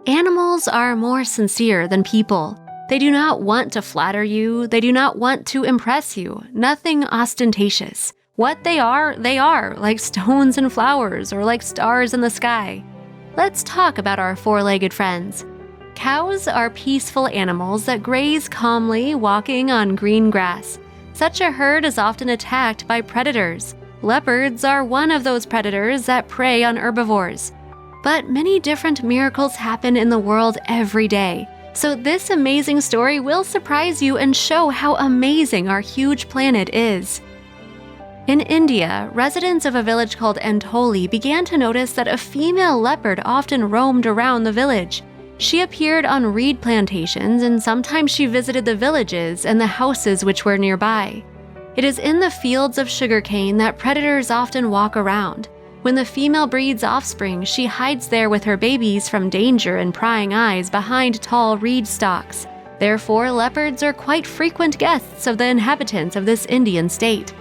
Animals are more sincere than people. They do not want to flatter you. They do not want to impress you. Nothing ostentatious. What they are, like stones and flowers or like stars in the sky. Let's talk about our four-legged friends. Cows are peaceful animals that graze calmly, walking on green grass. Such a herd is often attacked by predators. Leopards are one of those predators that prey on herbivores. But many different miracles happen in the world every day. So this amazing story will surprise you and show how amazing our huge planet is. In India, residents of a village called Antoli began to notice that a female leopard often roamed around the village. She appeared on reed plantations, and sometimes she visited the villages and the houses which were nearby. It is in the fields of sugarcane that predators often walk around. When the female breeds offspring, she hides there with her babies from danger and prying eyes behind tall reed stalks. Therefore, leopards are quite frequent guests of the inhabitants of this Indian state.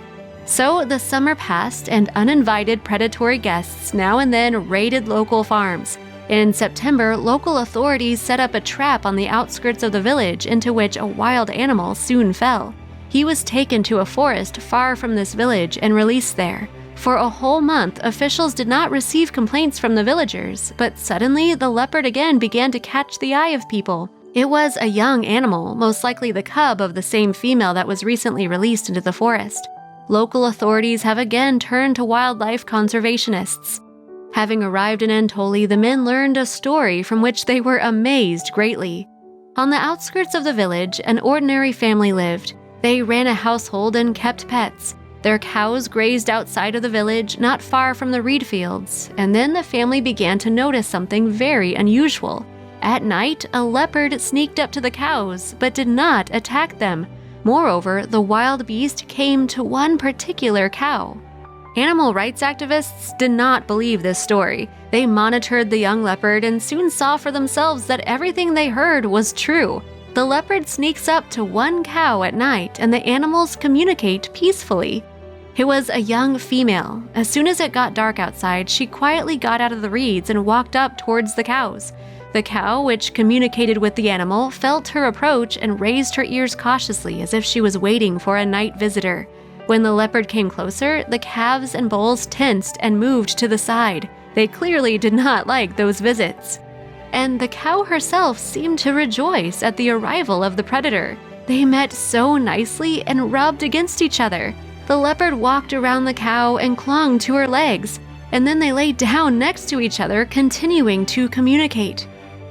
So the summer passed, and uninvited predatory guests now and then raided local farms. In September, local authorities set up a trap on the outskirts of the village into which a wild animal soon fell. He was taken to a forest far from this village and released there. For a whole month, officials did not receive complaints from the villagers, but suddenly the leopard again began to catch the eye of people. It was a young animal, most likely the cub of the same female that was recently released into the forest. Local authorities have again turned to wildlife conservationists. Having arrived in Antoli, the men learned a story from which they were amazed greatly. On the outskirts of the village, an ordinary family lived. They ran a household and kept pets. Their cows grazed outside of the village, not far from the reed fields, and then the family began to notice something very unusual. At night, a leopard sneaked up to the cows, but did not attack them. Moreover, the wild beast came to one particular cow. Animal rights activists did not believe this story. They monitored the young leopard and soon saw for themselves that everything they heard was true. The leopard sneaks up to one cow at night, and the animals communicate peacefully. It was a young female. As soon as it got dark outside, she quietly got out of the reeds and walked up towards the cows. The cow, which communicated with the animal, felt her approach and raised her ears cautiously as if she was waiting for a night visitor. When the leopard came closer, the calves and bulls tensed and moved to the side. They clearly did not like those visits. And the cow herself seemed to rejoice at the arrival of the predator. They met so nicely and rubbed against each other. The leopard walked around the cow and clung to her legs, and then they lay down next to each other, continuing to communicate.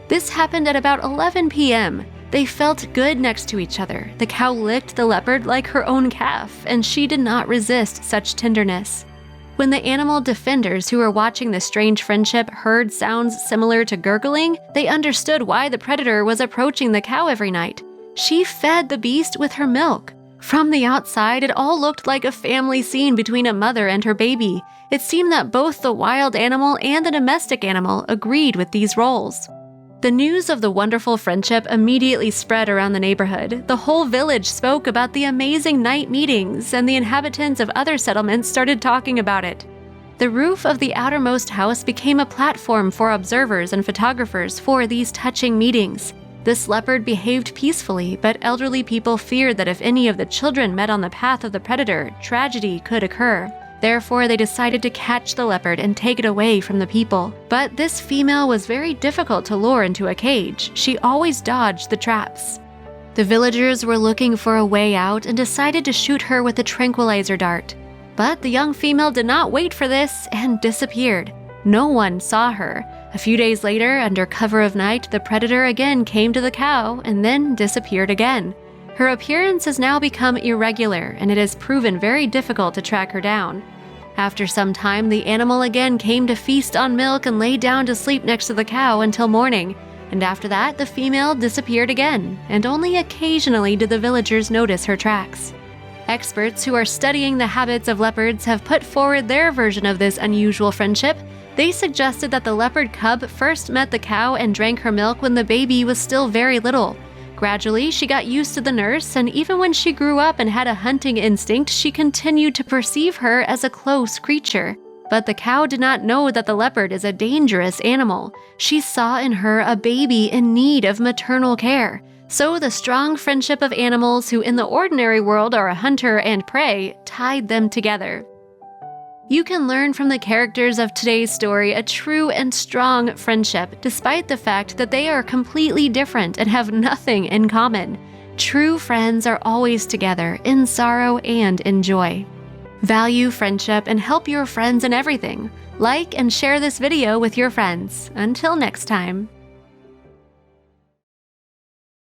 This happened at about 11 p.m. They felt good next to each other. The cow licked the leopard like her own calf, and she did not resist such tenderness. When the animal defenders who were watching the strange friendship heard sounds similar to gurgling, they understood why the predator was approaching the cow every night. She fed the beast with her milk. From the outside, it all looked like a family scene between a mother and her baby. It seemed that both the wild animal and the domestic animal agreed with these roles. The news of the wonderful friendship immediately spread around the neighborhood. The whole village spoke about the amazing night meetings, and the inhabitants of other settlements started talking about it. The roof of the outermost house became a platform for observers and photographers for these touching meetings. This leopard behaved peacefully, but elderly people feared that if any of the children met on the path of the predator, tragedy could occur. Therefore, they decided to catch the leopard and take it away from the people. But this female was very difficult to lure into a cage. She always dodged the traps. The villagers were looking for a way out and decided to shoot her with a tranquilizer dart. But the young female did not wait for this and disappeared. No one saw her. A few days later, under cover of night, the predator again came to the cow and then disappeared again. Her appearance has now become irregular, and it has proven very difficult to track her down. After some time, the animal again came to feast on milk and lay down to sleep next to the cow until morning, and after that, the female disappeared again, and only occasionally did the villagers notice her tracks. Experts who are studying the habits of leopards have put forward their version of this unusual friendship. They suggested that the leopard cub first met the cow and drank her milk when the baby was still very little. Gradually, she got used to the nurse, and even when she grew up and had a hunting instinct, she continued to perceive her as a close creature. But the cow did not know that the leopard is a dangerous animal. She saw in her a baby in need of maternal care. So the strong friendship of animals who in the ordinary world are a hunter and prey tied them together. You can learn from the characters of today's story a true and strong friendship, despite the fact that they are completely different and have nothing in common. True friends are always together, in sorrow and in joy. Value friendship and help your friends in everything. Like and share this video with your friends. Until next time.